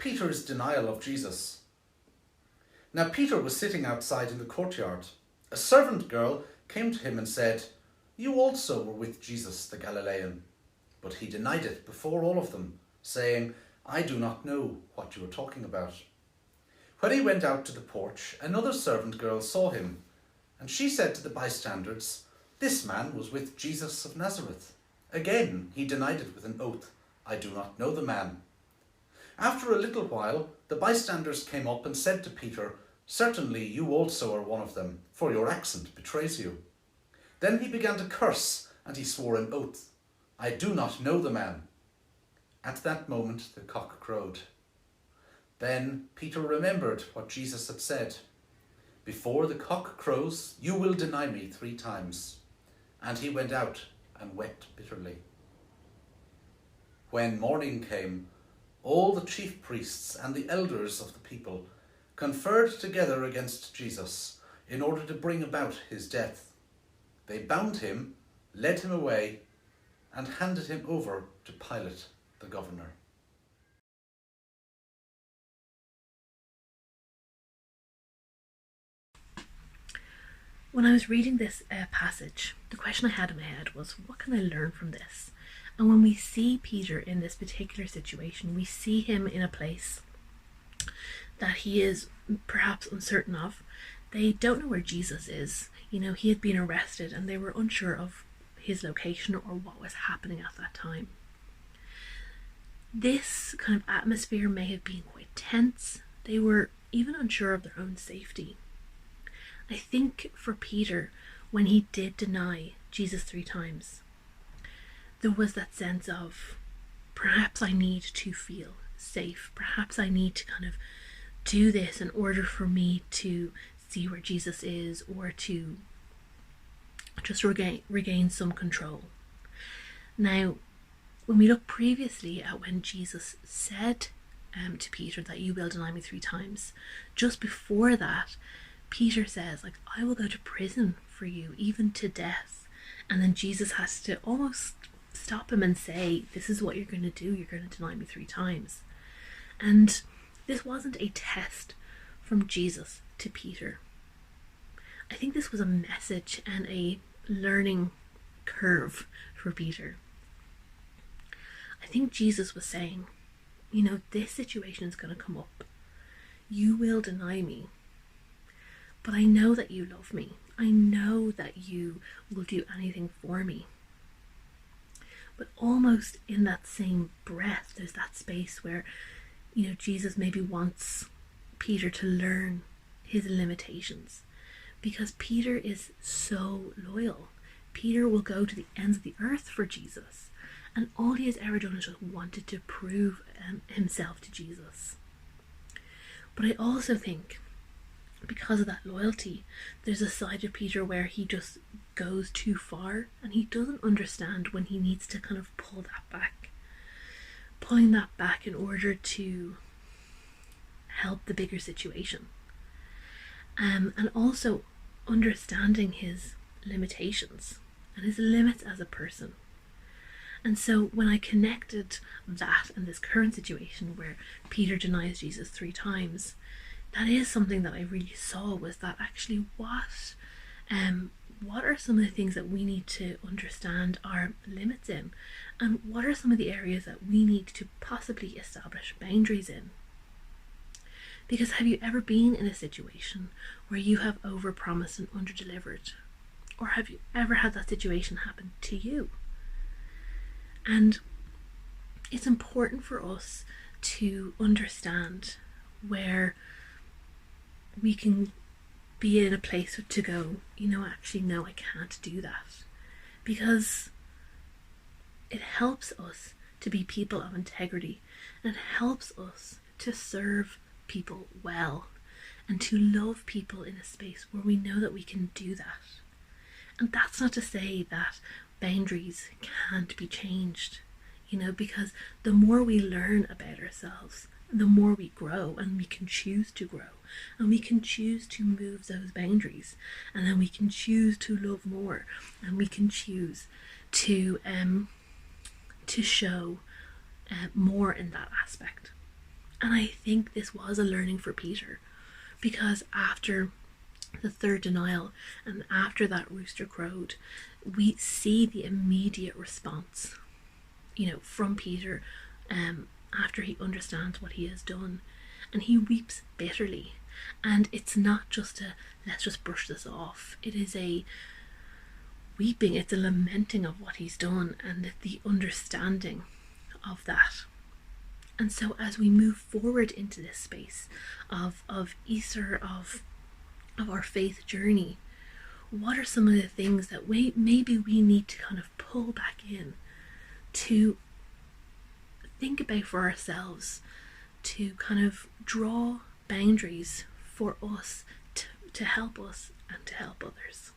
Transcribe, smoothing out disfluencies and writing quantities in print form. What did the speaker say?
Peter's denial of Jesus. Now Peter was sitting outside in the courtyard. A servant girl came to him and said, "You also were with Jesus the Galilean." But he denied it before all of them, saying, "I do not know what you are talking about." When he went out to the porch, another servant girl saw him, and she said to the bystanders, "This man was with Jesus of Nazareth." Again he denied it with an oath, "I do not know the man." After a little while, the bystanders came up and said to Peter, "Certainly you also are one of them, for your accent betrays you." Then he began to curse, and he swore an oath, "I do not know the man." At that moment the cock crowed. Then Peter remembered what Jesus had said, "Before the cock crows, you will deny me 3 times." And he went out and wept bitterly. When morning came, all the chief priests and the elders of the people conferred together against Jesus in order to bring about his death. They bound him, led him away, and handed him over to Pilate, the governor. When I was reading this passage, the question I had in my head was, what can I learn from this? And when we see Peter in this particular situation, we see him in a place that he is perhaps uncertain of. They don't know where Jesus is. You know, he had been arrested and they were unsure of his location or what was happening at that time. This kind of atmosphere may have been quite tense. They were even unsure of their own safety. I think for Peter, when he did deny Jesus 3 times, there was that sense of, perhaps I need to feel safe. Perhaps I need to kind of do this in order for me to see where Jesus is, or to just regain some control. Now, when we look previously at when Jesus said to Peter that you will deny me 3 times, just before that, Peter says, like, I will go to prison for you, even to death. And then Jesus has to almost stop him and say, this is what you're going to do. You're going to deny me 3 times. And this wasn't a test from Jesus to Peter. I think this was a message and a learning curve for Peter. I think Jesus was saying, you know, this situation is going to come up. You will deny me. But I know that you love me. I know that you will do anything for me. But almost in that same breath, there's that space where, you know, Jesus maybe wants Peter to learn his limitations. Because Peter is so loyal. Peter will go to the ends of the earth for Jesus. And all he has ever done is just wanted to prove himself to Jesus. But I also think, because of that loyalty, there's a side of Peter where he just goes too far and he doesn't understand when he needs to kind of pull that back. Pulling that back in order to help the bigger situation. And also understanding his limitations and his limits as a person. And so when I connected that and this current situation where Peter denies Jesus 3 times, that is something that I really saw, was that actually what are some of the things that we need to understand our limits in, and what are some of the areas that we need to possibly establish boundaries in. Because have you ever been in a situation where you have overpromised and underdelivered? Or have you ever had that situation happen to you? And it's important for us to understand where we can be in a place to go, you know, actually, no, I can't do that. Because it helps us to be people of integrity, and it helps us to serve people well and to love people in a space where we know that we can do that. And that's not to say that boundaries can't be changed, you know, because the more we learn about ourselves, the more we grow, and we can choose to grow, and we can choose to move those boundaries, and then we can choose to love more, and we can choose to show more in that aspect. And I think this was a learning for Peter, because after the third denial and after that rooster crowed, we see the immediate response, from Peter, after he understands what he has done, and he weeps bitterly. And it's not just a let's just brush this off. It is a weeping, it's a lamenting of what he's done and the understanding of that. And so as we move forward into this space of Easter, of our faith journey, what are some of the things that maybe we need to kind of pull back in to think about for ourselves, to kind of draw boundaries for us to help us and to help others?